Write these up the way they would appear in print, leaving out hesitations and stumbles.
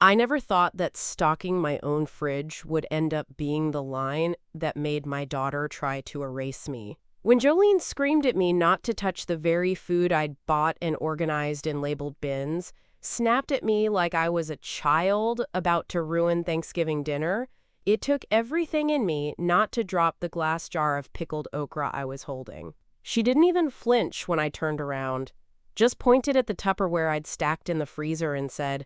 I never thought that stocking my own fridge would end up being the line that made my daughter try to erase me. When Jolene screamed at me not to touch the very food I'd bought and organized in labeled bins, snapped at me like I was a child about to ruin Thanksgiving dinner, it took everything in me not to drop the glass jar of pickled okra I was holding. She didn't even flinch when I turned around, just pointed at the Tupperware I'd stacked in the freezer and said,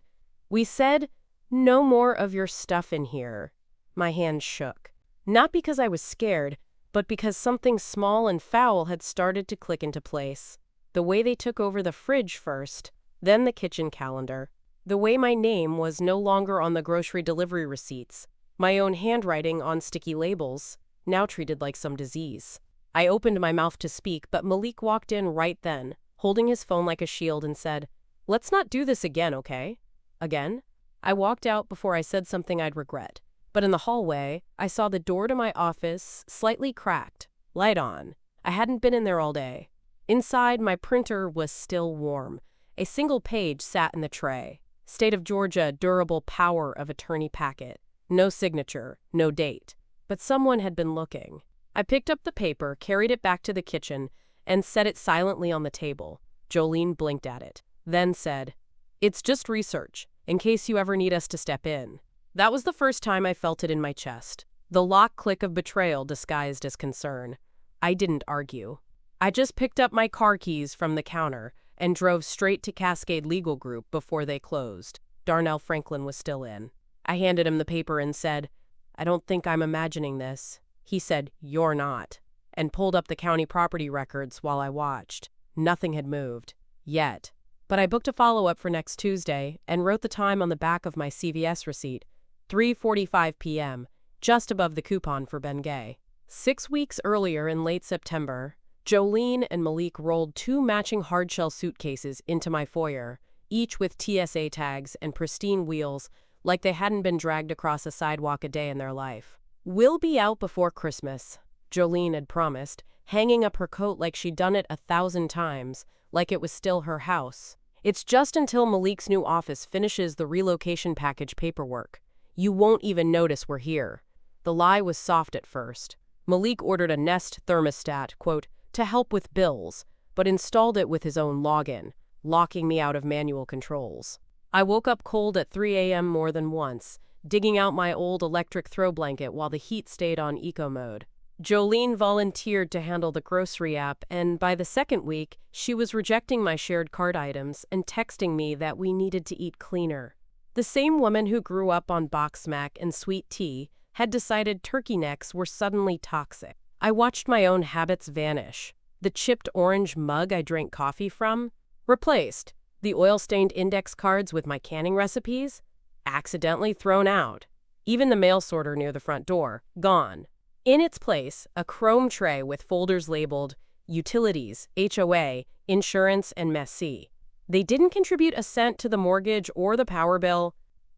"We said, no more of your stuff in here." My hand shook. Not because I was scared, but because something small and foul had started to click into place. The way they took over the fridge first, then the kitchen calendar. The way my name was no longer on the grocery delivery receipts, my own handwriting on sticky labels, now treated like some disease. I opened my mouth to speak, but Malik walked in right then, holding his phone like a shield and said, "Let's not do this again, okay?" Again? I walked out before I said something I'd regret. But in the hallway, I saw the door to my office slightly cracked, light on. I hadn't been in there all day. Inside, my printer was still warm. A single page sat in the tray. State of Georgia durable power of attorney packet. No signature, no date. But someone had been looking. I picked up the paper, carried it back to the kitchen, and set it silently on the table. Jolene blinked at it, then said, "It's just research, in case you ever need us to step in." That was the first time I felt it in my chest. The lock click of betrayal disguised as concern. I didn't argue. I just picked up my car keys from the counter and drove straight to Cascade Legal Group before they closed. Darnell Franklin was still in. I handed him the paper and said, "I don't think I'm imagining this." He said, "You're not," and pulled up the county property records while I watched. Nothing had moved. Yet. But I booked a follow-up for next Tuesday and wrote the time on the back of my CVS receipt. 3:45 p.m., just above the coupon for Bengay. 6 weeks earlier in late September, Jolene and Malik rolled 2 matching hardshell suitcases into my foyer, each with TSA tags and pristine wheels like they hadn't been dragged across a sidewalk a day in their life. "We'll be out before Christmas," Jolene had promised, hanging up her coat like she'd done it 1,000 times, like it was still her house. "It's just until Malik's new office finishes the relocation package paperwork. You won't even notice we're here." The lie was soft at first. Malik ordered a Nest thermostat, quote, to help with bills, but installed it with his own login, locking me out of manual controls. I woke up cold at 3 a.m. more than once, digging out my old electric throw blanket while the heat stayed on eco mode. Jolene volunteered to handle the grocery app, and by the second week, she was rejecting my shared cart items and texting me that we needed to eat cleaner. The same woman who grew up on box mac and sweet tea had decided turkey necks were suddenly toxic. I watched my own habits vanish. The chipped orange mug I drank coffee from, replaced. The oil-stained index cards with my canning recipes, accidentally thrown out. Even the mail sorter near the front door, gone. In its place, a chrome tray with folders labeled Utilities, HOA, Insurance, and Messy. They didn't contribute a cent to the mortgage or the power bill,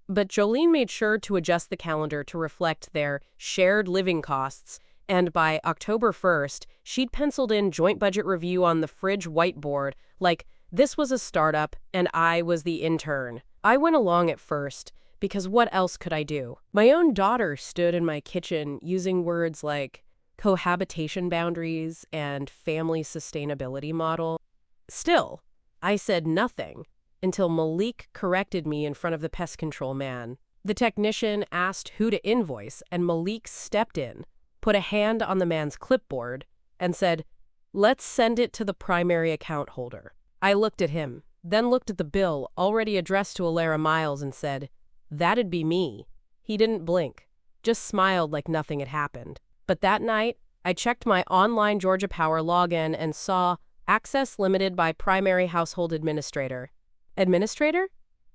but Jolene made sure to adjust the calendar to reflect their shared living costs, and by October 1st, she'd penciled in joint budget review on the fridge whiteboard like this was a startup and I was the intern. I went along at first, because what else could I do? My own daughter stood in my kitchen using words like cohabitation boundaries and family sustainability model. Still, I said nothing until Malik corrected me in front of the pest control man. The technician asked who to invoice, and Malik stepped in, put a hand on the man's clipboard, and said, "Let's send it to the primary account holder." I looked at him, then looked at the bill already addressed to Alara Miles and said, "That'd be me." He didn't blink, just smiled like nothing had happened. But that night, I checked my online Georgia Power login and saw access limited by primary household administrator. Administrator?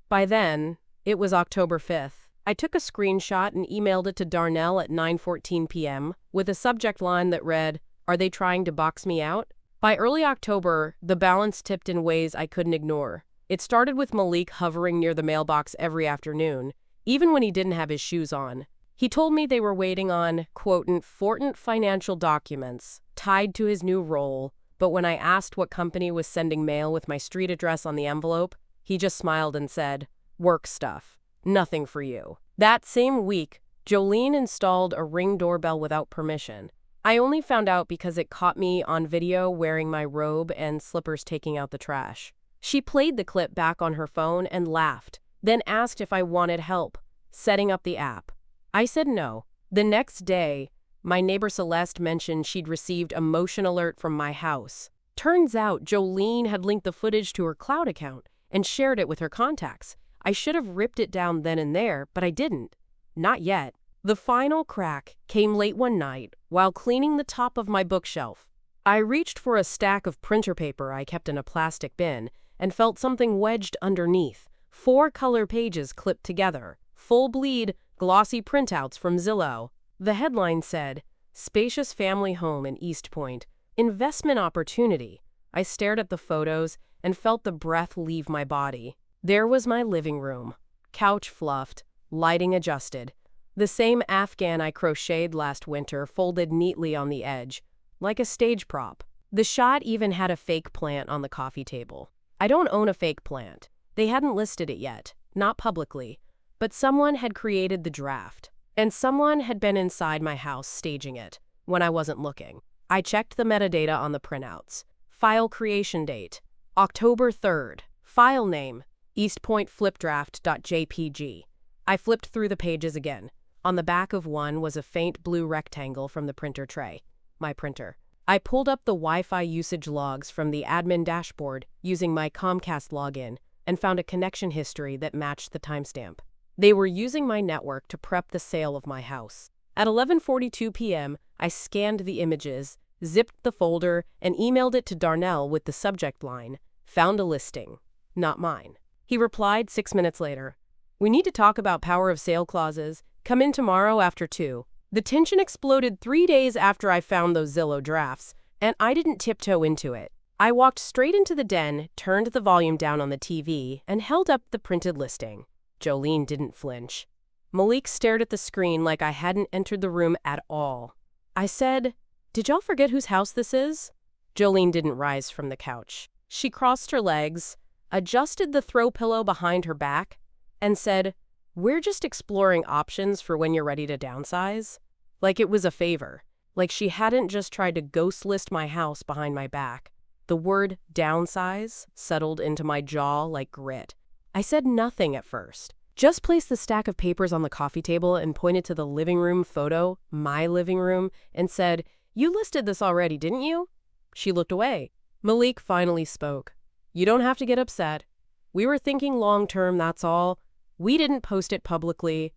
By then, it was October 5th. I took a screenshot and emailed it to Darnell at 9:14 p.m. with a subject line that read, "Are they trying to box me out?" By early October, the balance tipped in ways I couldn't ignore. It started with Malik hovering near the mailbox every afternoon, even when he didn't have his shoes on. He told me they were waiting on, quote, important financial documents tied to his new role, but when I asked what company was sending mail with my street address on the envelope, he just smiled and said, "Work stuff." Nothing for you. That same week, Jolene installed a Ring doorbell without permission. I only found out because it caught me on video wearing my robe and slippers taking out the trash. She played the clip back on her phone and laughed, then asked if I wanted help setting up the app. I said no. The next day, my neighbor Celeste mentioned she'd received a motion alert from my house. Turns out Jolene had linked the footage to her cloud account and shared it with her contacts. I should have ripped it down then and there, but I didn't. Not yet. The final crack came late one night while cleaning the top of my bookshelf. I reached for a stack of printer paper I kept in a plastic bin and felt something wedged underneath. 4 color pages clipped together. Full bleed, glossy printouts from Zillow. The headline said, "Spacious family home in East Point. Investment opportunity." I stared at the photos and felt the breath leave my body. There was my living room. Couch fluffed, lighting adjusted. The same Afghan I crocheted last winter folded neatly on the edge, like a stage prop. The shot even had a fake plant on the coffee table. I don't own a fake plant. They hadn't listed it yet, not publicly, but someone had created the draft. And someone had been inside my house staging it when I wasn't looking. I checked the metadata on the printouts. File creation date, October 3rd. File name, eastpointflipdraft.jpg. I flipped through the pages again. On the back of one was a faint blue rectangle from the printer tray, my printer. I pulled up the Wi-Fi usage logs from the admin dashboard using my Comcast login and found a connection history that matched the timestamp. They were using my network to prep the sale of my house. At 11:42 p.m., I scanned the images, zipped the folder, and emailed it to Darnell with the subject line, "Found a listing. Not mine." He replied 6 minutes later, "We need to talk about power of sale clauses. Come in tomorrow after 2. The tension exploded 3 days after I found those Zillow drafts, and I didn't tiptoe into it. I walked straight into the den, turned the volume down on the TV, and held up the printed listing. Jolene didn't flinch. Malik stared at the screen like I hadn't entered the room at all. I said, "Did y'all forget whose house this is?" Jolene didn't rise from the couch. She crossed her legs, adjusted the throw pillow behind her back, and said, "We're just exploring options for when you're ready to downsize." Like it was a favor. Like she hadn't just tried to ghost list my house behind my back. The word downsize settled into my jaw like grit. I said nothing at first. Just placed the stack of papers on the coffee table and pointed to the living room photo, my living room, and said, "You listed this already, didn't you?" She looked away. Malik finally spoke. "You don't have to get upset. We were thinking long term, that's all. We didn't post it publicly."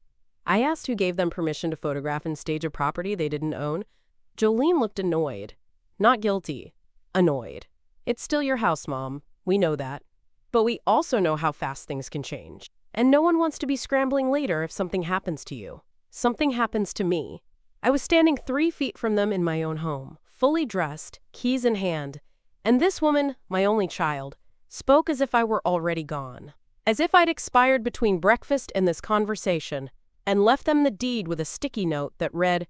I asked who gave them permission to photograph and stage a property they didn't own. Jolene looked annoyed. Not guilty. Annoyed. "It's still your house, Mom. We know that. But we also know how fast things can change. And no one wants to be scrambling later if something happens to you. Something happens to me." I was standing 3 feet from them in my own home, fully dressed, keys in hand, and this woman, my only child, spoke as if I were already gone. As if I'd expired between breakfast and this conversation, and left them the deed with a sticky note that read,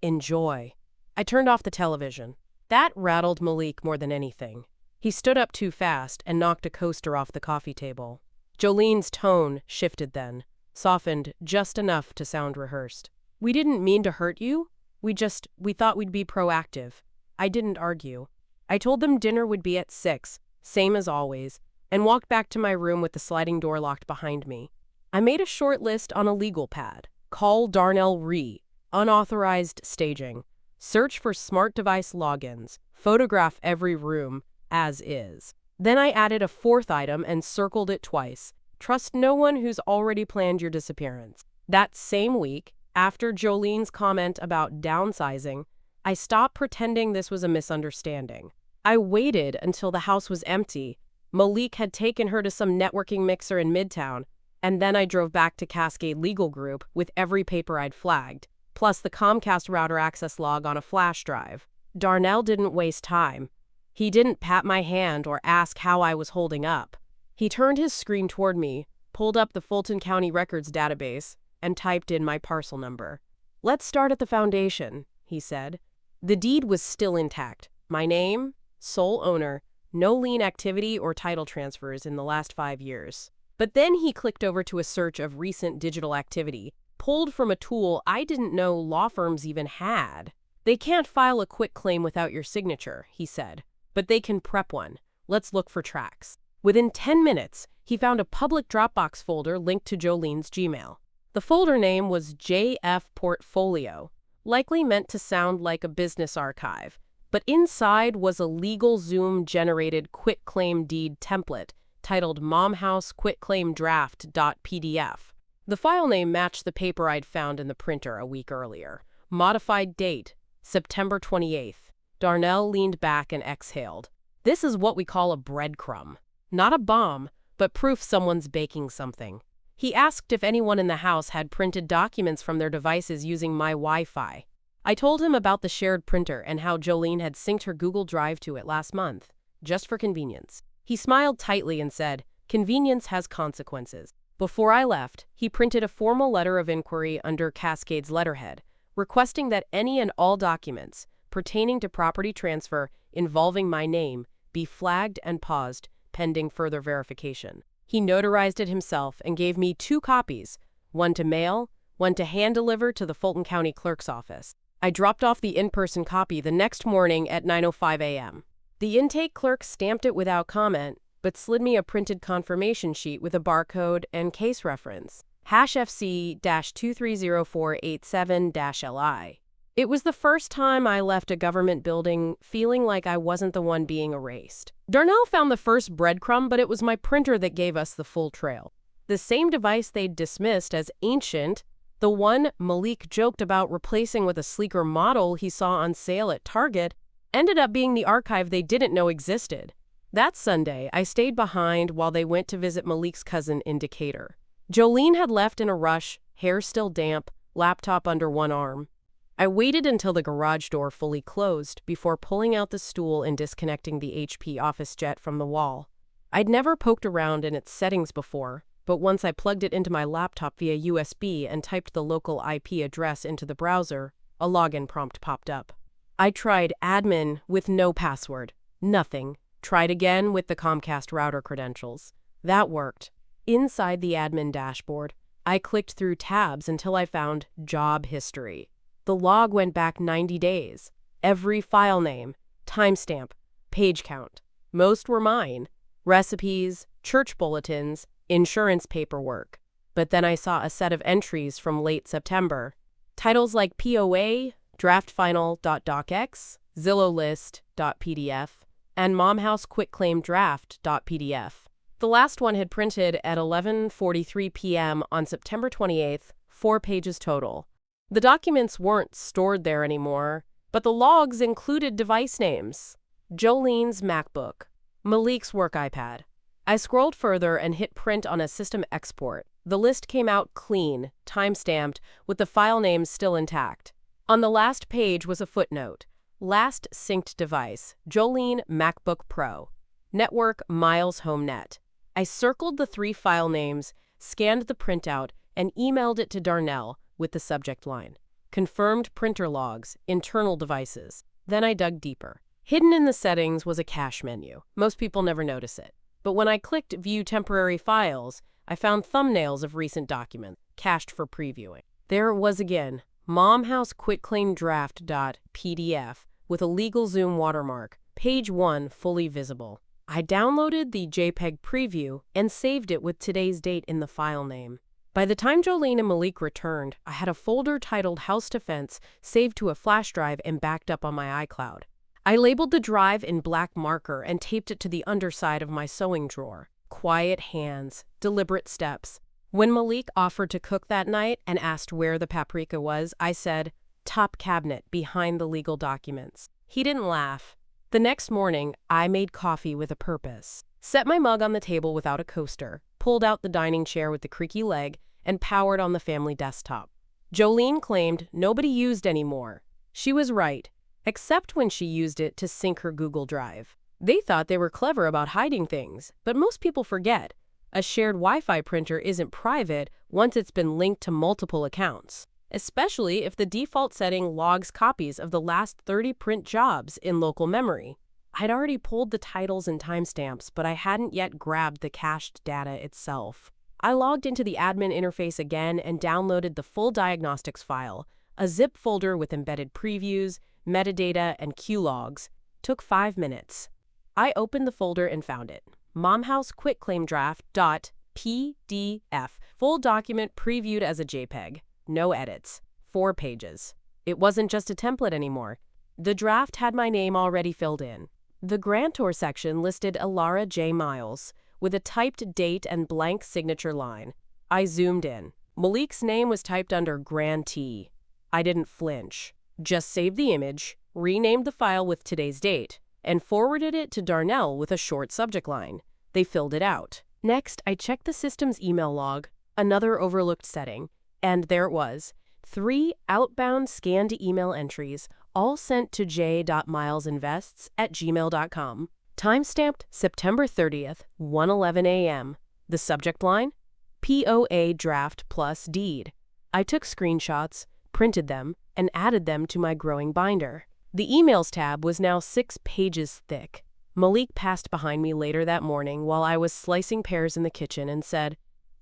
"Enjoy." I turned off the television. That rattled Malik more than anything. He stood up too fast and knocked a coaster off the coffee table. Jolene's tone shifted then, softened just enough to sound rehearsed. "We didn't mean to hurt you. We thought we'd be proactive." I didn't argue. I told them dinner would be at 6, same as always, and walked back to my room with the sliding door locked behind me. I made a short list on a legal pad. Call Darnell Ree. Unauthorized staging. Search for smart device logins. Photograph every room, as is. Then I added a 4th item and circled it twice. Trust no one who's already planned your disappearance. That same week, after Jolene's comment about downsizing, I stopped pretending this was a misunderstanding. I waited until the house was empty. Malik had taken her to some networking mixer in Midtown, and then I drove back to Cascade Legal Group with every paper I'd flagged, plus the Comcast router access log on a flash drive. Darnell didn't waste time. He didn't pat my hand or ask how I was holding up. He turned his screen toward me, pulled up the Fulton County Records database, and typed in my parcel number. "Let's start at the foundation," he said. The deed was still intact. My name, sole owner, no lien activity or title transfers in the last 5 years. But then he clicked over to a search of recent digital activity, pulled from a tool I didn't know law firms even had. They can't file a quit claim without your signature, he said, but they can prep one. Let's look for tracks. Within 10 minutes, he found a public Dropbox folder linked to Jolene's Gmail. The folder name was JF Portfolio, likely meant to sound like a business archive, but inside was a LegalZoom-generated quitclaim deed template titled momhousequitclaimdraft.pdf. The file name matched the paper I'd found in the printer a week earlier. Modified date, September 28th. Darnell leaned back and exhaled. This is what we call a breadcrumb. Not a bomb, but proof someone's baking something. He asked if anyone in the house had printed documents from their devices using my Wi-Fi. I told him about the shared printer and how Jolene had synced her Google Drive to it last month, just for convenience. He smiled tightly and said, "Convenience has consequences." Before I left, he printed a formal letter of inquiry under Cascade's letterhead, requesting that any and all documents pertaining to property transfer involving my name be flagged and paused pending further verification. He notarized it himself and gave me 2 copies, one to mail, one to hand-deliver to the Fulton County Clerk's office. I dropped off the in-person copy the next morning at 9:05 a.m. The intake clerk stamped it without comment, but slid me a printed confirmation sheet with a barcode and case reference, #FC-230487-LI. It was the first time I left a government building feeling like I wasn't the one being erased. Darnell found the first breadcrumb, but it was my printer that gave us the full trail. The same device they'd dismissed as ancient, the one Malik joked about replacing with a sleeker model he saw on sale at Target, ended up being the archive they didn't know existed. That Sunday, I stayed behind while they went to visit Malik's cousin in Decatur. Jolene had left in a rush, hair still damp, laptop under one arm. I waited until the garage door fully closed before pulling out the stool and disconnecting the HP office jet from the wall. I'd never poked around in its settings before, but once I plugged it into my laptop via USB and typed the local IP address into the browser, a login prompt popped up. I tried admin with no password. Nothing. Tried again with the Comcast router credentials. That worked. Inside the admin dashboard, I clicked through tabs until I found Job History. The log went back 90 days. Every file name, timestamp, page count. Most were mine. Recipes, church bulletins, insurance paperwork. But then I saw a set of entries from late September. Titles like POA, draftfinal.docx, zillowlist.pdf, and momhousequitclaimdraft.pdf. The last one had printed at 11:43 p.m. on September 28th, 4 pages total. The documents weren't stored there anymore, but the logs included device names. Jolene's MacBook, Malik's work iPad. I scrolled further and hit print on a system export. The list came out clean, time-stamped, with the file names still intact. On the last page was a footnote. Last synced device, Jolene MacBook Pro. Network Miles HomeNet. I circled the 3 file names, scanned the printout, and emailed it to Darnell with the subject line. Confirmed printer logs, internal devices. Then I dug deeper. Hidden in the settings was a cache menu. Most people never notice it. But when I clicked View Temporary Files, I found thumbnails of recent documents, cached for previewing. There it was again, momhousequitclaimdraft.pdf with a LegalZoom watermark, page 1 fully visible. I downloaded the JPEG preview and saved it with today's date in the file name. By the time Jolene and Malik returned, I had a folder titled House Defense saved to a flash drive and backed up on my iCloud. I labeled the drive in black marker and taped it to the underside of my sewing drawer. Quiet hands, deliberate steps. When Malik offered to cook that night and asked where the paprika was, I said, "Top cabinet behind the legal documents." He didn't laugh. The next morning, I made coffee with a purpose. Set my mug on the table without a coaster, pulled out the dining chair with the creaky leg, and powered on the family desktop. Jolene claimed nobody used anymore. She was right, except when she used it to sync her Google Drive. They thought they were clever about hiding things, but most people forget. A shared Wi-Fi printer isn't private once it's been linked to multiple accounts, especially if the default setting logs copies of the last 30 print jobs in local memory. I'd already pulled the titles and timestamps, but I hadn't yet grabbed the cached data itself. I logged into the admin interface again and downloaded the full diagnostics file, a zip folder with embedded previews, metadata, and Q logs. Took 5 minutes. I opened the folder and found it. Momhouse Quitclaim Draft .pdf. Full document previewed as a JPEG. No edits. 4 pages. It wasn't just a template anymore. The draft had my name already filled in. The grantor section listed Alara J. Miles, with a typed date and blank signature line. I zoomed in. Malik's name was typed under grantee. I didn't flinch. Just saved the image, renamed the file with today's date, and forwarded it to Darnell with a short subject line. They filled it out. Next, I checked the system's email log, another overlooked setting, and there it was. 3 outbound scanned email entries, all sent to j.milesinvests@gmail.com. Timestamped September 30th, 1:11 a.m. The subject line? POA draft plus deed. I took screenshots, printed them, and added them to my growing binder. The emails tab was now 6 pages thick. Malik passed behind me later that morning while I was slicing pears in the kitchen and said,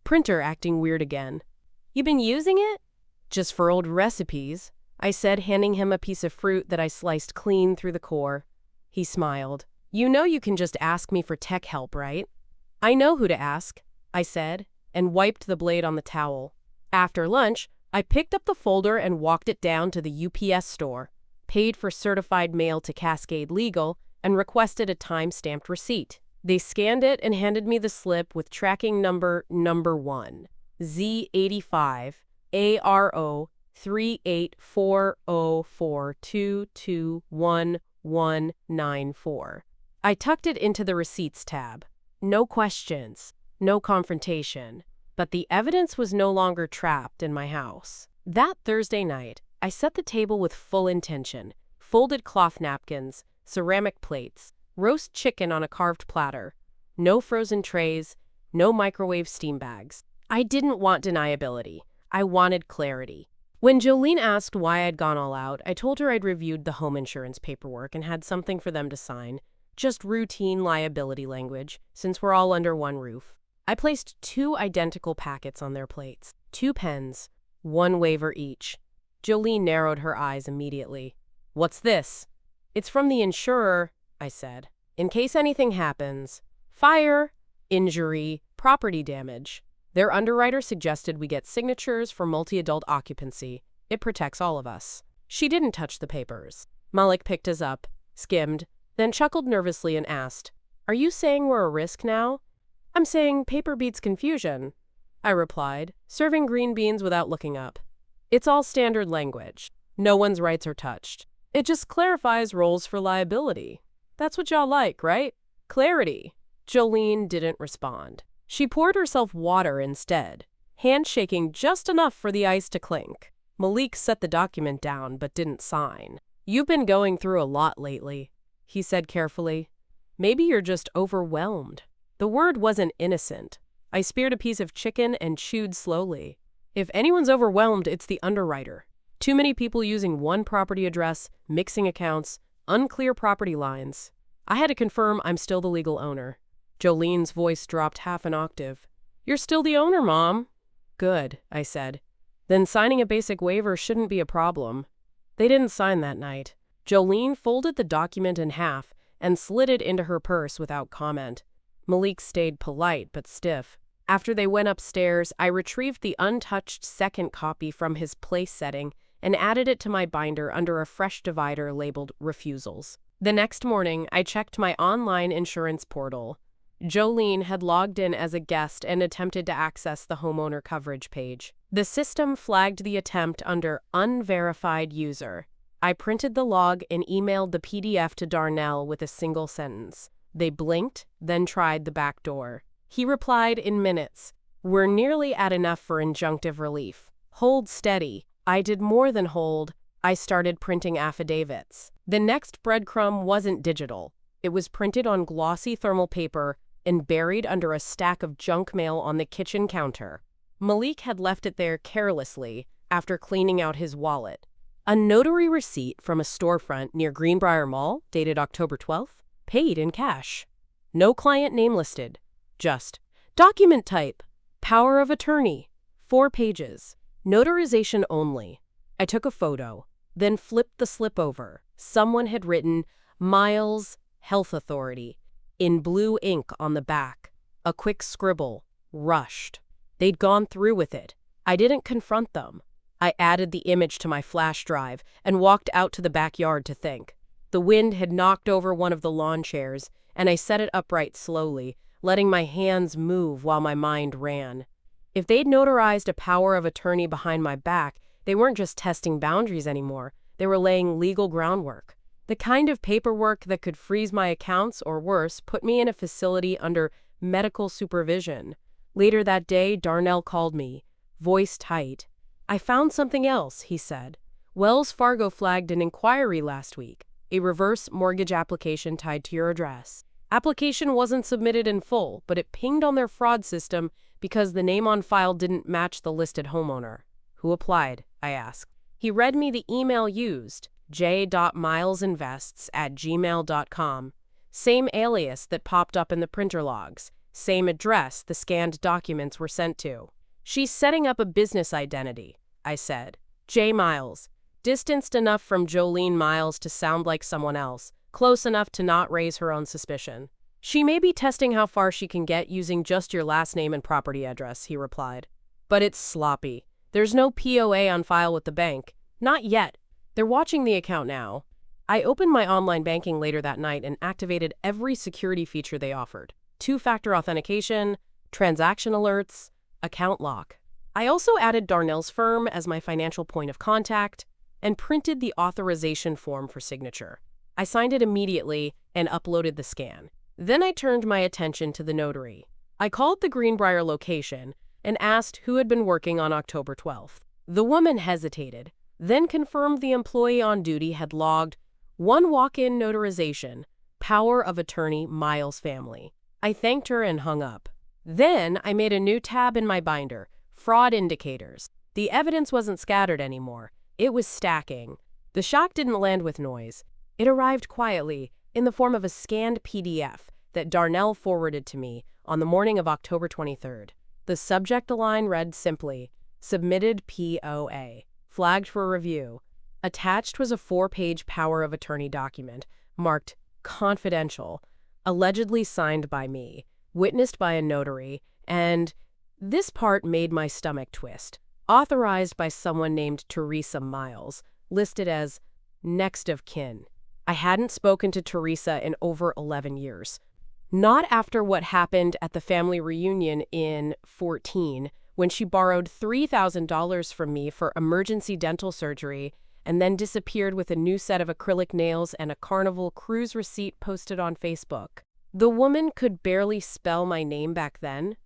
"Printer acting weird again." "You been using it?" "Just for old recipes," I said, handing him a piece of fruit that I sliced clean through the core. He smiled. "You know you can just ask me for tech help, right?" "I know who to ask," I said, and wiped the blade on the towel. After lunch, I picked up the folder and walked it down to the UPS store, paid for certified mail to Cascade Legal, and requested a time-stamped receipt. They scanned it and handed me the slip with tracking number 1, Z85 ARO 384042211194. I tucked it into the receipts tab. No questions, no confrontation. But the evidence was no longer trapped in my house. That Thursday night, I set the table with full intention. Folded cloth napkins, ceramic plates, roast chicken on a carved platter. No frozen trays, no microwave steam bags. I didn't want deniability. I wanted clarity. When Jolene asked why I'd gone all out, I told her I'd reviewed the home insurance paperwork and had something for them to sign. Just routine liability language, since we're all under one roof. I placed 2 identical packets on their plates. 2 pens, 1 waiver each. Jolene narrowed her eyes immediately. "What's this?" "It's from the insurer," I said. "In case anything happens. Fire, injury, property damage. Their underwriter suggested we get signatures for multi-adult occupancy. It protects all of us." She didn't touch the papers. Malik picked us up, skimmed, then chuckled nervously and asked, "Are you saying we're a risk now?" "I'm saying paper beats confusion," I replied, serving green beans without looking up. "It's all standard language. No one's rights are touched. It just clarifies roles for liability. That's what y'all like, right? Clarity." Jolene didn't respond. She poured herself water instead, handshaking just enough for the ice to clink. Malik set the document down but didn't sign. "You've been going through a lot lately," he said carefully. "Maybe you're just overwhelmed." The word wasn't innocent. I speared a piece of chicken and chewed slowly. If anyone's overwhelmed, it's the underwriter. Too many people using one property address, mixing accounts, unclear property lines. I had to confirm I'm still the legal owner. Jolene's voice dropped half an octave. "You're still the owner, Mom." "Good," I said. "Then signing a basic waiver shouldn't be a problem." They didn't sign that night. Jolene folded the document in half and slid it into her purse without comment. Malik stayed polite but stiff. After they went upstairs, I retrieved the untouched second copy from his place setting and added it to my binder under a fresh divider labeled Refusals. The next morning, I checked my online insurance portal. Jolene had logged in as a guest and attempted to access the homeowner coverage page. The system flagged the attempt under Unverified User. I printed the log and emailed the PDF to Darnell with a single sentence. They blinked, then tried the back door. He replied in minutes. "We're nearly at enough for injunctive relief. Hold steady." I did more than hold. I started printing affidavits. The next breadcrumb wasn't digital. It was printed on glossy thermal paper and buried under a stack of junk mail on the kitchen counter. Malik had left it there carelessly after cleaning out his wallet. A notary receipt from a storefront near Greenbrier Mall, dated October 12th, Paid in cash. No client name listed. Just document type. Power of attorney. 4 pages. Notarization only. I took a photo, then flipped the slip over. Someone had written, Miles, Health Authority, in blue ink on the back. A quick scribble. Rushed. They'd gone through with it. I didn't confront them. I added the image to my flash drive and walked out to the backyard to think. The wind had knocked over one of the lawn chairs, and I set it upright slowly, letting my hands move while my mind ran. If they'd notarized a power of attorney behind my back, they weren't just testing boundaries anymore. They were laying legal groundwork. The kind of paperwork that could freeze my accounts or worse, put me in a facility under medical supervision. Later that day, Darnell called me, voice tight. I found something else, he said. Wells Fargo flagged an inquiry last week, a reverse mortgage application tied to your address. Application wasn't submitted in full, but it pinged on their fraud system because the name on file didn't match the listed homeowner. Who applied? I asked. He read me the email used, j.milesinvests@gmail.com. Same alias that popped up in the printer logs. Same address the scanned documents were sent to. She's setting up a business identity, I said. J. Miles. Distanced enough from Jolene Miles to sound like someone else, close enough to not raise her own suspicion. She may be testing how far she can get using just your last name and property address, he replied. But it's sloppy. There's no POA on file with the bank. Not yet. They're watching the account now. I opened my online banking later that night and activated every security feature they offered. 2-factor authentication, transaction alerts, account lock. I also added Darnell's firm as my financial point of contact and printed the authorization form for signature. I signed it immediately and uploaded the scan. Then I turned my attention to the notary. I called the Greenbrier location and asked who had been working on October 12th. The woman hesitated, then confirmed the employee on duty had logged 1 walk-in notarization, power of attorney Miles family. I thanked her and hung up. Then I made a new tab in my binder, fraud indicators. The evidence wasn't scattered anymore. It was stacking. The shock didn't land with noise. It arrived quietly in the form of a scanned PDF that Darnell forwarded to me on the morning of October 23rd. The subject line read simply, Submitted POA, flagged for review. Attached was a 4-page power of attorney document marked confidential, allegedly signed by me, witnessed by a notary, and this part made my stomach twist. Authorized by someone named Teresa Miles, listed as next of kin. I hadn't spoken to Teresa in over 11 years. Not after what happened at the family reunion in 14, when she borrowed $3,000 from me for emergency dental surgery and then disappeared with a new set of acrylic nails and a Carnival cruise receipt posted on Facebook. The woman could barely spell my name back then.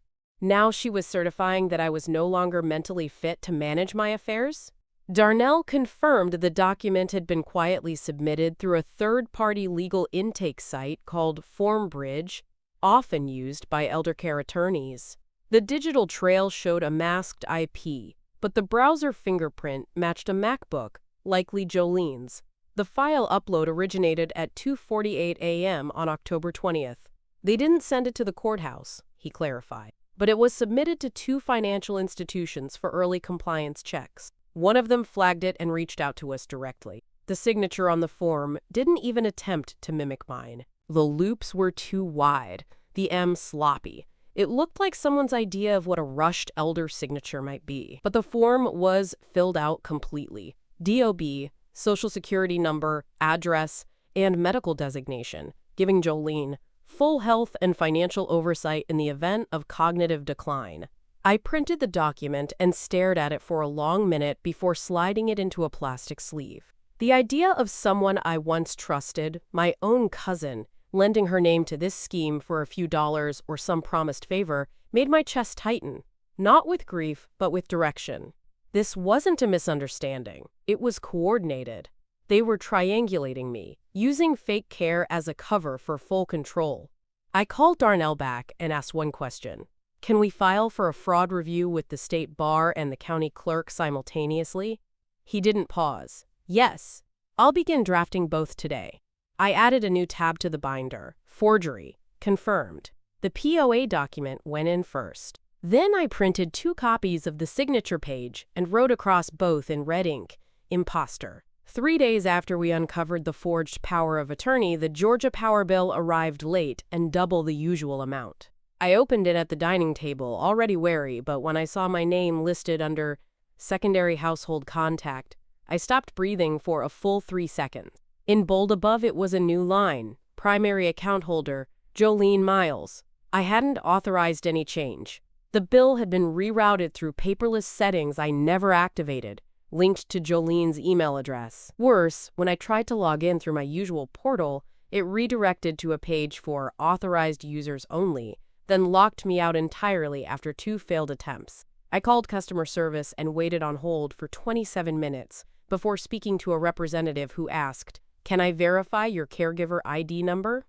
Now she was certifying that I was no longer mentally fit to manage my affairs. Darnell confirmed the document had been quietly submitted through a third-party legal intake site called FormBridge, often used by eldercare attorneys. The digital trail showed a masked IP, but the browser fingerprint matched a MacBook, likely Jolene's. The file upload originated at 2:48 a.m. on October 20th. They didn't send it to the courthouse, he clarified, but it was submitted to 2 financial institutions for early compliance checks. One of them flagged it and reached out to us directly. The signature on the form didn't even attempt to mimic mine. The loops were too wide, the M sloppy. It looked like someone's idea of what a rushed elder signature might be. But the form was filled out completely. DOB, social security number, address, and medical designation, giving Jolene full health and financial oversight in the event of cognitive decline. I printed the document and stared at it for a long minute before sliding it into a plastic sleeve. The idea of someone I once trusted, my own cousin, lending her name to this scheme for a few dollars or some promised favor made my chest tighten, not with grief, but with direction. This wasn't a misunderstanding. It was coordinated. They were triangulating me, using fake care as a cover for full control. I called Darnell back and asked one question. Can we file for a fraud review with the state bar and the county clerk simultaneously? He didn't pause. Yes, I'll begin drafting both today. I added a new tab to the binder. Forgery. Confirmed. The POA document went in first. Then I printed 2 copies of the signature page and wrote across both in red ink, imposter. 3 days after we uncovered the forged power of attorney, the Georgia power bill arrived late and double the usual amount. I opened it at the dining table, already wary, but when I saw my name listed under secondary household contact, I stopped breathing for a full 3 seconds. In bold above it was a new line, primary account holder, Jolene Miles. I hadn't authorized any change. The bill had been rerouted through paperless settings I never activated, linked to Jolene's email address. Worse, when I tried to log in through my usual portal, it redirected to a page for authorized users only, then locked me out entirely after 2 failed attempts. I called customer service and waited on hold for 27 minutes before speaking to a representative who asked, "Can I verify your caregiver ID number?"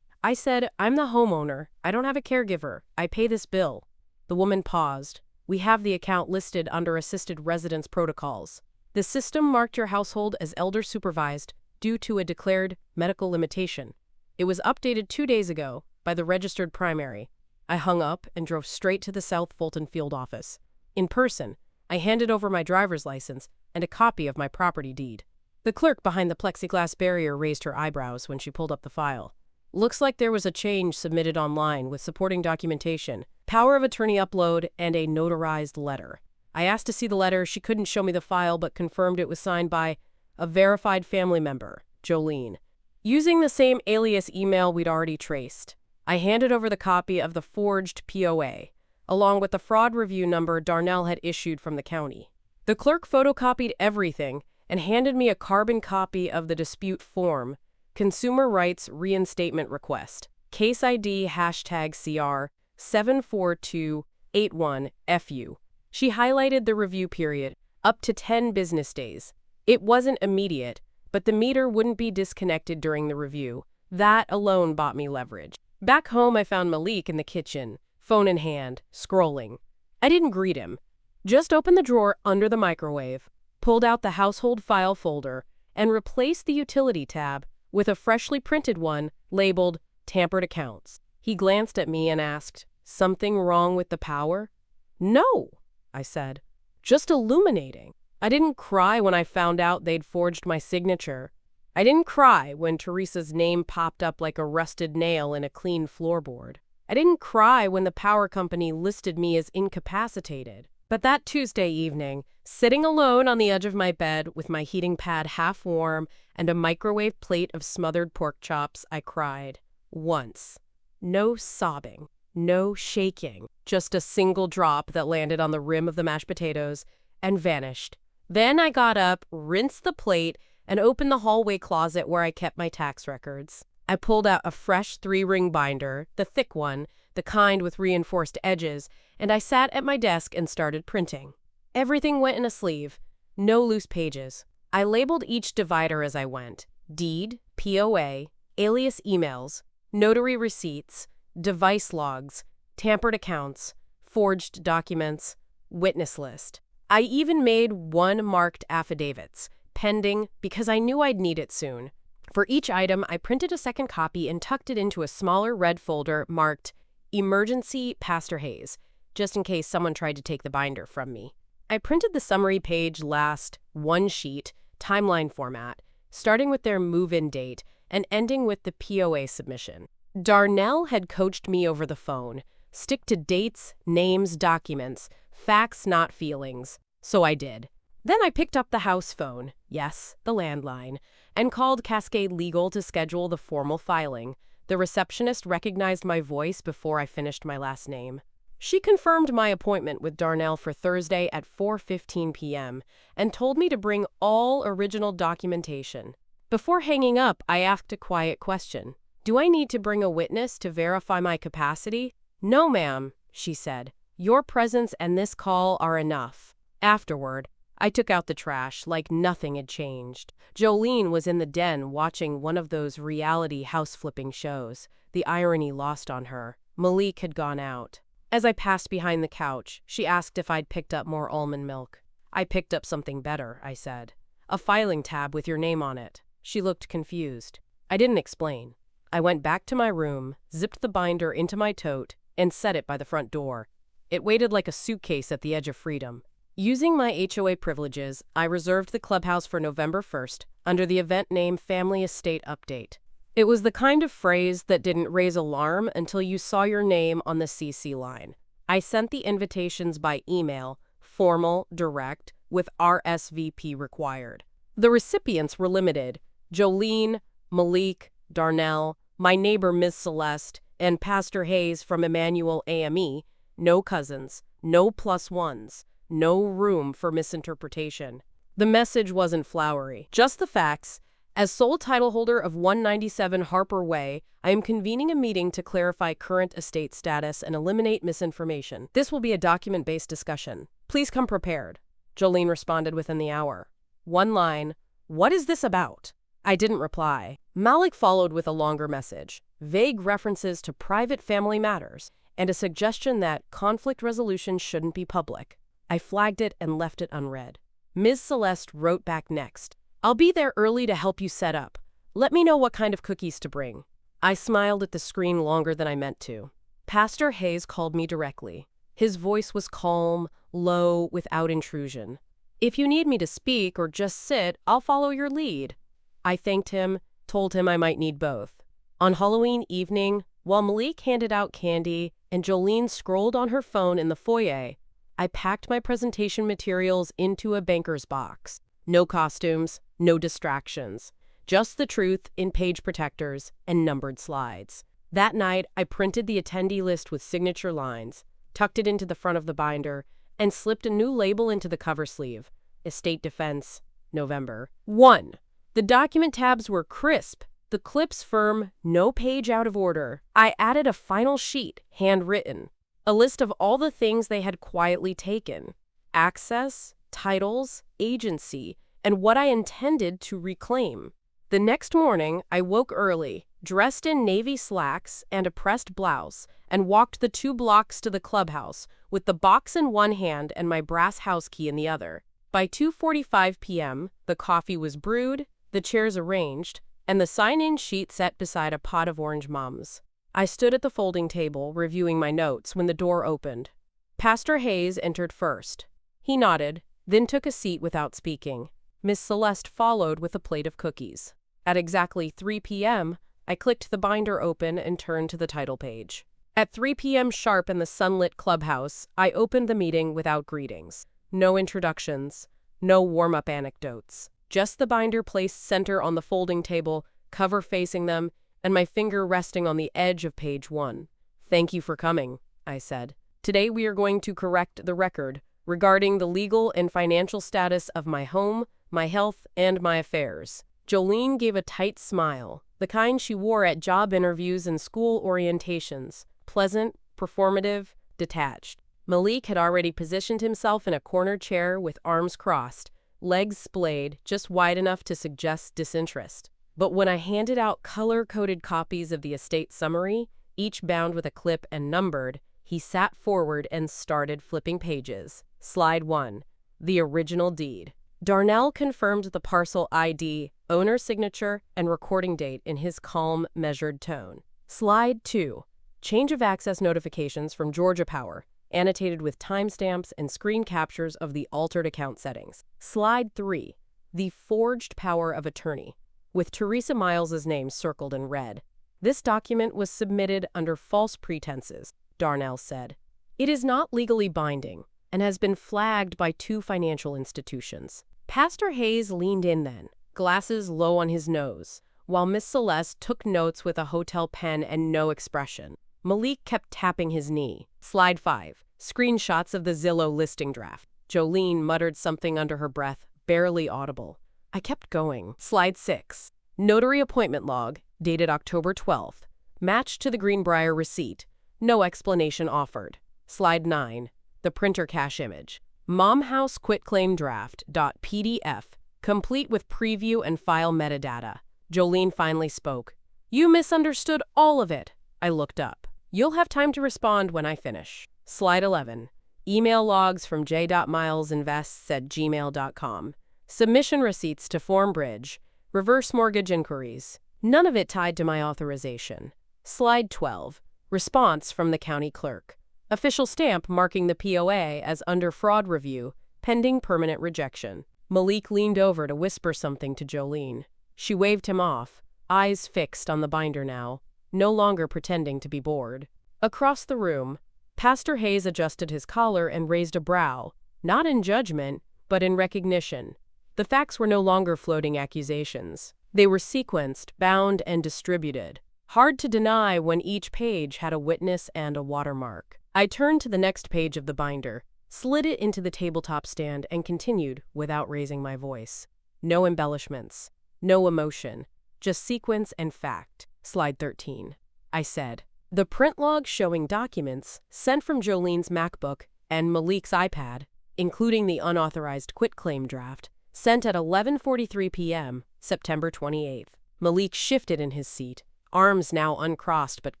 I said, "I'm the homeowner. I don't have a caregiver. I pay this bill." The woman paused. "We have the account listed under assisted residence protocols. The system marked your household as elder supervised due to a declared medical limitation. It was updated 2 days ago by the registered primary." I hung up and drove straight to the South Fulton field office. In person, I handed over my driver's license and a copy of my property deed. The clerk behind the plexiglass barrier raised her eyebrows when she pulled up the file. "Looks like there was a change submitted online with supporting documentation, power of attorney upload, and a notarized letter." I asked to see the letter. She couldn't show me the file but confirmed it was signed by a verified family member, Jolene, using the same alias email we'd already traced. I handed over the copy of the forged POA, along with the fraud review number Darnell had issued from the county. The clerk photocopied everything and handed me a carbon copy of the dispute form, Consumer Rights Reinstatement Request, case ID #CR 74281FU. She highlighted the review period, up to 10 business days. It wasn't immediate, but the meter wouldn't be disconnected during the review. That alone bought me leverage. Back home, I found Malik in the kitchen, phone in hand, scrolling. I didn't greet him. Just opened the drawer under the microwave, pulled out the household file folder, and replaced the utility tab with a freshly printed one labeled Tampered Accounts. He glanced at me and asked, "Something wrong with the power?" "No," I said. "Just illuminating." I didn't cry when I found out they'd forged my signature. I didn't cry when Teresa's name popped up like a rusted nail in a clean floorboard. I didn't cry when the power company listed me as incapacitated. But that Tuesday evening, sitting alone on the edge of my bed with my heating pad half warm and a microwave plate of smothered pork chops, I cried. Once. No sobbing, no shaking, just a single drop that landed on the rim of the mashed potatoes and vanished. Then I got up, rinsed the plate, and opened the hallway closet where I kept my tax records. I pulled out a fresh 3-ring binder, the thick one, the kind with reinforced edges, and I sat at my desk and started printing. Everything went in a sleeve, no loose pages. I labeled each divider as I went: deed, POA, alias emails, notary receipts, device logs, tampered accounts, forged documents, witness list. I even made 1 marked affidavits, pending, because I knew I'd need it soon. For each item, I printed a second copy and tucked it into a smaller red folder marked Emergency Pastor Hayes, just in case someone tried to take the binder from me. I printed the summary page last, 1 sheet, timeline format, starting with their move-in date and ending with the POA submission. Darnell had coached me over the phone. Stick to dates, names, documents, facts, not feelings. So I did. Then I picked up the house phone, yes, the landline, and called Cascade Legal to schedule the formal filing. The receptionist recognized my voice before I finished my last name. She confirmed my appointment with Darnell for Thursday at 4:15 p.m. and told me to bring all original documentation. Before hanging up, I asked a quiet question. "Do I need to bring a witness to verify my capacity?" "No, ma'am," she said. "Your presence and this call are enough." Afterward, I took out the trash like nothing had changed. Jolene was in the den watching one of those reality house-flipping shows, the irony lost on her. Malik had gone out. As I passed behind the couch, she asked if I'd picked up more almond milk. "I picked up something better," I said. "A filing tab with your name on it." She looked confused. I didn't explain. I went back to my room, zipped the binder into my tote, and set it by the front door. It waited like a suitcase at the edge of freedom. Using my HOA privileges, I reserved the clubhouse for November 1st under the event name Family Estate Update. It was the kind of phrase that didn't raise alarm until you saw your name on the CC line. I sent the invitations by email, formal, direct, with RSVP required. The recipients were limited: Jolene, Malik, Darnell, my neighbor Ms. Celeste, and Pastor Hayes from Emmanuel AME. No cousins, no plus ones, no room for misinterpretation. The message wasn't flowery, just the facts. As sole title holder of 197 Harper Way, I am convening a meeting to clarify current estate status and eliminate misinformation. This will be a document-based discussion. Please come prepared. Jolene responded within the hour. One line, "What is this about?" I didn't reply. Malik followed with a longer message, vague references to private family matters, and a suggestion that conflict resolution shouldn't be public. I flagged it and left it unread. Ms. Celeste wrote back next. "I'll be there early to help you set up. Let me know what kind of cookies to bring." I smiled at the screen longer than I meant to. Pastor Hayes called me directly. His voice was calm, low, without intrusion. "If you need me to speak or just sit, I'll follow your lead." I thanked him, told him I might need both. On Halloween evening, while Malik handed out candy and Jolene scrolled on her phone in the foyer, I packed my presentation materials into a banker's box. No costumes, no distractions, just the truth in page protectors and numbered slides. That night, I printed the attendee list with signature lines, tucked it into the front of the binder, and slipped a new label into the cover sleeve. Estate Defense, November. 1. The document tabs were crisp, the clips firm, no page out of order. I added a final sheet, handwritten, a list of all the things they had quietly taken: access, titles, agency, and what I intended to reclaim. The next morning, I woke early, dressed in navy slacks and a pressed blouse, and walked the 2 blocks to the clubhouse with the box in one hand and my brass house key in the other. By 2:45 p.m., the coffee was brewed, the chairs arranged, and the sign-in sheet set beside a pot of orange mums. I stood at the folding table, reviewing my notes, when the door opened. Pastor Hayes entered first. He nodded, then took a seat without speaking. Miss Celeste followed with a plate of cookies. At exactly 3 p.m., I clicked the binder open and turned to the title page. At 3 p.m. sharp in the sunlit clubhouse, I opened the meeting without greetings. No introductions, no warm-up anecdotes. Just the binder placed center on the folding table, cover facing them, and my finger resting on the edge of page 1. "Thank you for coming," I said. "Today we are going to correct the record regarding the legal and financial status of my home, my health, and my affairs." Jolene gave a tight smile, the kind she wore at job interviews and school orientations, pleasant, performative, detached. Malik had already positioned himself in a corner chair with arms crossed, legs splayed, just wide enough to suggest disinterest. But when I handed out color-coded copies of the estate summary, each bound with a clip and numbered, he sat forward and started flipping pages. Slide 1. The original deed. Darnell confirmed the parcel ID, owner signature, and recording date in his calm, measured tone. Slide 2. Change of access notifications from Georgia Power, annotated with timestamps and screen captures of the altered account settings. Slide 3. The forged power of attorney, with Teresa Miles's name circled in red. "This document was submitted under false pretenses," Darnell said. "It is not legally binding and has been flagged by 2 financial institutions." Pastor Hayes leaned in then, glasses low on his nose, while Miss Celeste took notes with a hotel pen and no expression. Malik kept tapping his knee. Slide 5. Screenshots of the Zillow listing draft. Jolene muttered something under her breath, barely audible. I kept going. Slide 6. Notary appointment log, dated October 12th. Matched to the Greenbrier receipt. No explanation offered. Slide 9. The printer cache image. Momhouse quitclaim draft.pdf, complete with preview and file metadata. Jolene finally spoke. "You misunderstood all of it." I looked up. "You'll have time to respond when I finish." Slide 11. Email logs from j.milesinvests@gmail.com. Submission receipts to Formbridge. Reverse mortgage inquiries. None of it tied to my authorization. Slide 12. Response from the county clerk. Official stamp marking the POA as under fraud review, pending permanent rejection. Malik leaned over to whisper something to Jolene. She waved him off, eyes fixed on the binder now, no longer pretending to be bored. Across the room, Pastor Hayes adjusted his collar and raised a brow, not in judgment, but in recognition. The facts were no longer floating accusations. They were sequenced, bound, and distributed. Hard to deny when each page had a witness and a watermark. I turned to the next page of the binder, slid it into the tabletop stand, and continued without raising my voice. No embellishments, no emotion, just sequence and fact. Slide 13. I said. The print log showing documents sent from Jolene's MacBook and Malik's iPad, including the unauthorized quitclaim draft, sent at 11:43 p.m., September 28th. Malik shifted in his seat, arms now uncrossed but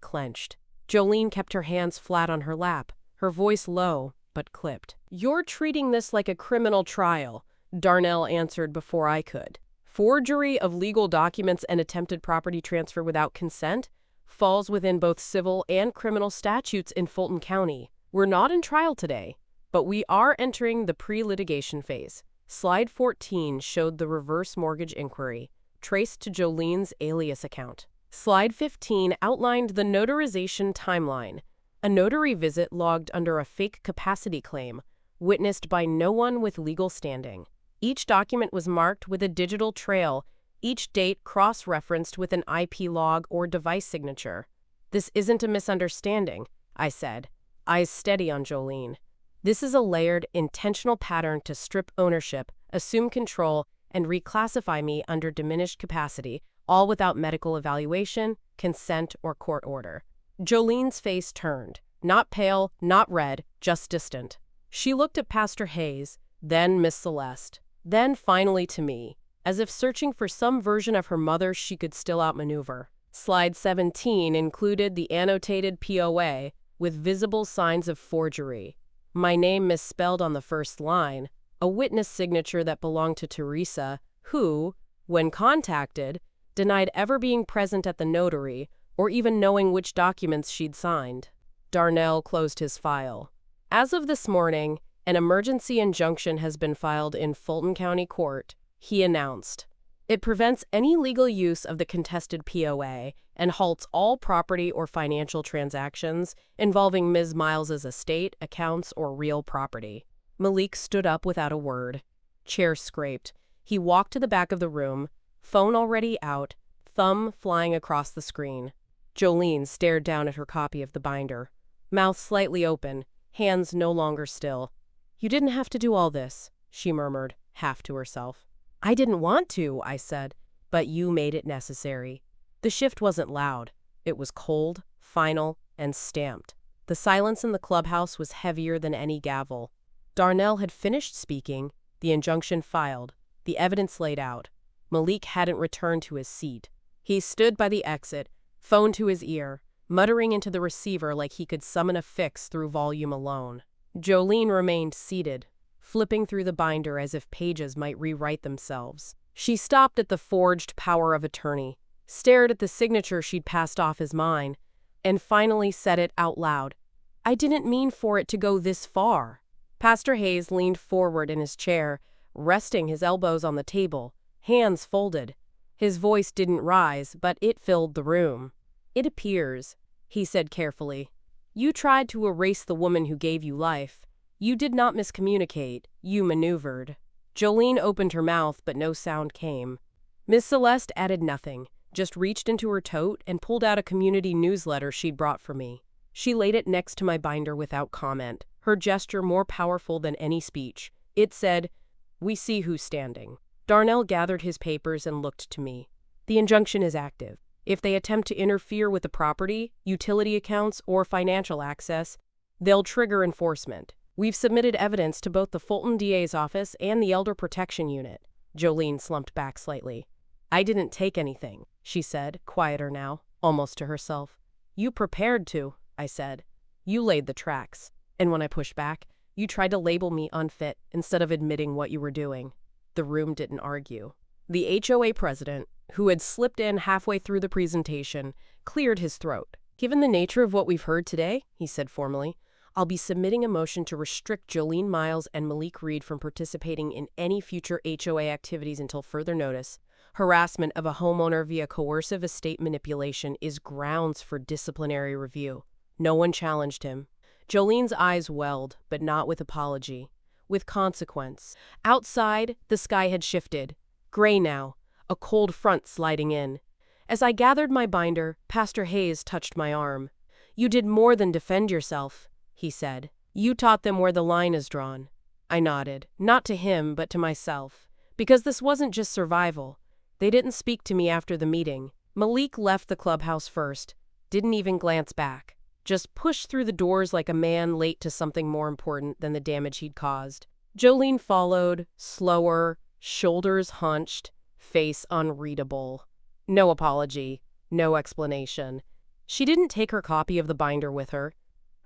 clenched. Jolene kept her hands flat on her lap, her voice low but clipped. "You're treating this like a criminal trial," Darnell answered before I could. "Forgery of legal documents and attempted property transfer without consent falls within both civil and criminal statutes in Fulton County. We're not in trial today, but we are entering the pre-litigation phase." Slide 14 showed the reverse mortgage inquiry, traced to Jolene's alias account. Slide 15 outlined the notarization timeline, a notary visit logged under a fake capacity claim, witnessed by no one with legal standing. Each document was marked with a digital trail, each date cross-referenced with an IP log or device signature. "This isn't a misunderstanding," I said, eyes steady on Jolene. "This is a layered, intentional pattern to strip ownership, assume control, and reclassify me under diminished capacity, all without medical evaluation, consent, or court order." Jolene's face turned, not pale, not red, just distant. She looked at Pastor Hayes, then Miss Celeste, then finally to me, as if searching for some version of her mother she could still outmaneuver. Slide 17 included the annotated POA with visible signs of forgery. My name misspelled on the first line, a witness signature that belonged to Teresa, who, when contacted, denied ever being present at the notary or even knowing which documents she'd signed. Darnell closed his file. "As of this morning, an emergency injunction has been filed in Fulton County Court," he announced. "It prevents any legal use of the contested POA and halts all property or financial transactions involving Ms. Miles's estate, accounts, or real property." Malik stood up without a word. Chair scraped. He walked to the back of the room, phone already out, thumb flying across the screen. Jolene stared down at her copy of the binder, mouth slightly open, hands no longer still. "You didn't have to do all this," she murmured, half to herself. "I didn't want to," I said, "but you made it necessary." The shift wasn't loud. It was cold, final, and stamped. The silence in the clubhouse was heavier than any gavel. Darnell had finished speaking, the injunction filed, the evidence laid out. Malik hadn't returned to his seat. He stood by the exit, phone to his ear, muttering into the receiver like he could summon a fix through volume alone. Jolene remained seated, flipping through the binder as if pages might rewrite themselves. She stopped at the forged power of attorney, stared at the signature she'd passed off as mine, and finally said it out loud. "I didn't mean for it to go this far." Pastor Hayes leaned forward in his chair, resting his elbows on the table, hands folded. His voice didn't rise, but it filled the room. "It appears," he said carefully, "you tried to erase the woman who gave you life. You did not miscommunicate, you maneuvered." Jolene opened her mouth, but no sound came. Miss Celeste added nothing, just reached into her tote and pulled out a community newsletter she'd brought for me. She laid it next to my binder without comment, her gesture more powerful than any speech. It said, "We see who's standing." Darnell gathered his papers and looked to me. "The injunction is active. If they attempt to interfere with the property, utility accounts, or financial access, they'll trigger enforcement. We've submitted evidence to both the Fulton DA's office and the Elder Protection Unit." Jolene slumped back slightly. "I didn't take anything," she said, quieter now, almost to herself. "You prepared to," I said. "You laid the tracks. And when I pushed back, you tried to label me unfit instead of admitting what you were doing." The room didn't argue. The HOA president, who had slipped in halfway through the presentation, cleared his throat. "Given the nature of what we've heard today," he said formally, "I'll be submitting a motion to restrict Jolene Miles and Malik Reed from participating in any future HOA activities until further notice. Harassment of a homeowner via coercive estate manipulation is grounds for disciplinary review." No one challenged him. Jolene's eyes welled, but not with apology, with consequence. Outside, the sky had shifted. Gray now, a cold front sliding in. As I gathered my binder, Pastor Hayes touched my arm. "You did more than defend yourself," he said. "You taught them where the line is drawn." I nodded, not to him, but to myself. Because this wasn't just survival. They didn't speak to me after the meeting. Malik left the clubhouse first, didn't even glance back. Just pushed through the doors like a man late to something more important than the damage he'd caused. Jolene followed, slower, shoulders hunched, face unreadable. No apology, no explanation. She didn't take her copy of the binder with her.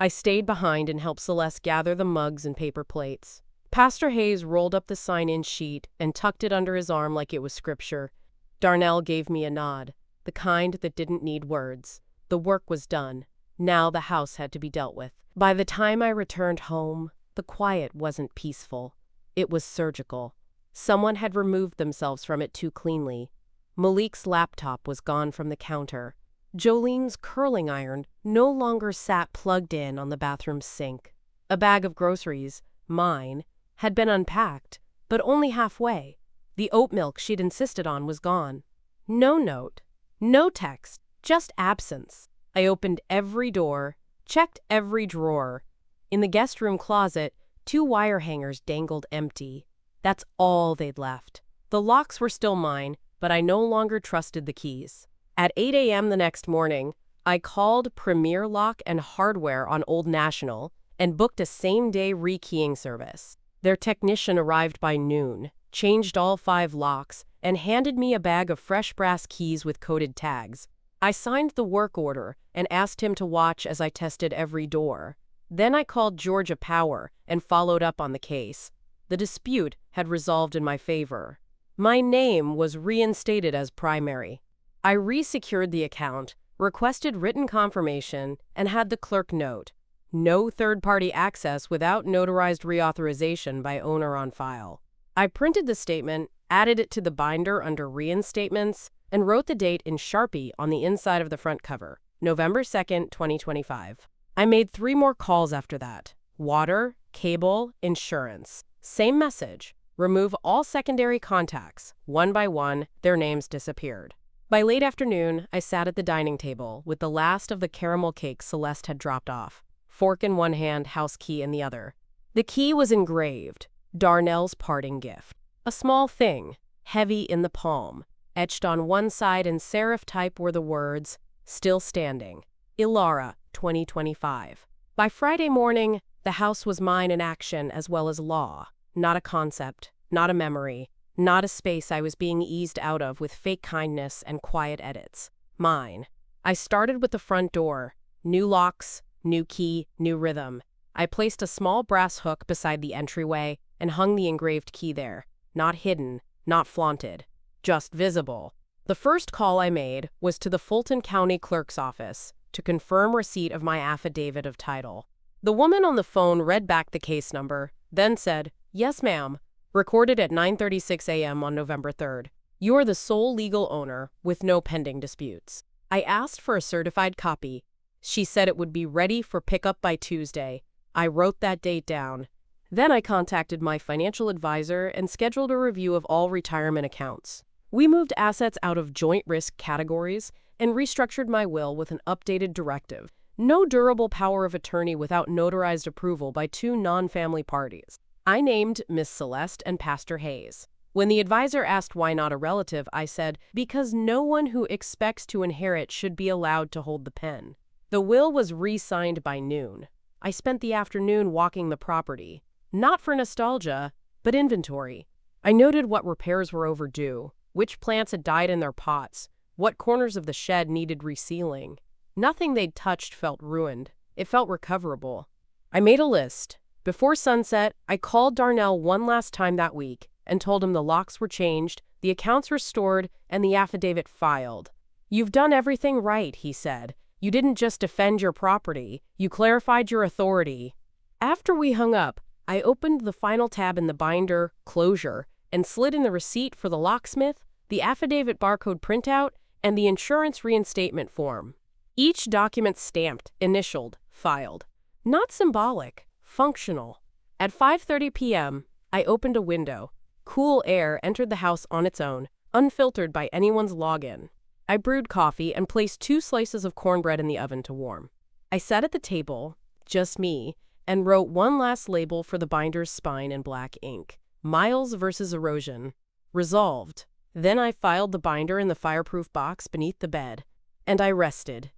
I stayed behind and helped Celeste gather the mugs and paper plates. Pastor Hayes rolled up the sign-in sheet and tucked it under his arm like it was scripture. Darnell gave me a nod, the kind that didn't need words. The work was done. Now the house had to be dealt with. By the time I returned home, the quiet wasn't peaceful. It was surgical. Someone had removed themselves from it too cleanly. Malik's laptop was gone from the counter. Jolene's curling iron no longer sat plugged in on the bathroom sink. A bag of groceries, mine, had been unpacked, but only halfway. The oat milk she'd insisted on was gone. No note, no text, just absence. I opened every door, checked every drawer. In the guest room closet, 2 wire hangers dangled empty. That's all they'd left. The locks were still mine, but I no longer trusted the keys. At 8 a.m. the next morning, I called Premier Lock and Hardware on Old National and booked a same-day rekeying service. Their technician arrived by noon, changed all 5 locks, and handed me a bag of fresh brass keys with coded tags. I signed the work order and asked him to watch as I tested every door. Then I called Georgia Power and followed up on the case. The dispute had resolved in my favor. My name was reinstated as primary. I resecured the account, requested written confirmation, and had the clerk note, "No third-party access without notarized reauthorization by owner on file." I printed the statement, added it to the binder under reinstatements, and wrote the date in Sharpie on the inside of the front cover, November 2nd, 2025. I made 3 more calls after that. Water, cable, insurance. Same message. Remove all secondary contacts. One by one, their names disappeared. By late afternoon, I sat at the dining table with the last of the caramel cake Celeste had dropped off. Fork in one hand, house key in the other. The key was engraved, Darnell's parting gift. A small thing, heavy in the palm. Etched on one side in serif type were the words, still standing, Ilara, 2025. By Friday morning, the house was mine in action as well as law. Not a concept, not a memory, not a space I was being eased out of with fake kindness and quiet edits. Mine. I started with the front door. New locks, new key, new rhythm. I placed a small brass hook beside the entryway and hung the engraved key there. Not hidden, not flaunted, just visible. The first call I made was to the Fulton County Clerk's office to confirm receipt of my affidavit of title. The woman on the phone read back the case number, then said, "Yes, ma'am. Recorded at 9:36 a.m. on November 3rd. You are the sole legal owner with no pending disputes." I asked for a certified copy. She said it would be ready for pickup by Tuesday. I wrote that date down. Then I contacted my financial advisor and scheduled a review of all retirement accounts. We moved assets out of joint risk categories and restructured my will with an updated directive. No durable power of attorney without notarized approval by 2 non-family parties. I named Miss Celeste and Pastor Hayes. When the advisor asked why not a relative, I said, because no one who expects to inherit should be allowed to hold the pen. The will was re-signed by noon. I spent the afternoon walking the property. Not for nostalgia, but inventory. I noted what repairs were overdue, which plants had died in their pots, what corners of the shed needed resealing. Nothing they'd touched felt ruined. It felt recoverable. I made a list. Before sunset, I called Darnell one last time that week, and told him the locks were changed, the accounts restored, and the affidavit filed. "You've done everything right," he said. "You didn't just defend your property, you clarified your authority." After we hung up, I opened the final tab in the binder, Closure, and slid in the receipt for the locksmith, the affidavit barcode printout, and the insurance reinstatement form. Each document stamped, initialed, filed. Not symbolic, functional. At 5:30 p.m., I opened a window. Cool air entered the house on its own, unfiltered by anyone's login. I brewed coffee and placed 2 slices of cornbread in the oven to warm. I sat at the table, just me, and wrote one last label for the binder's spine in black ink. Miles versus erosion. Resolved. Then I filed the binder in the fireproof box beneath the bed, and I rested.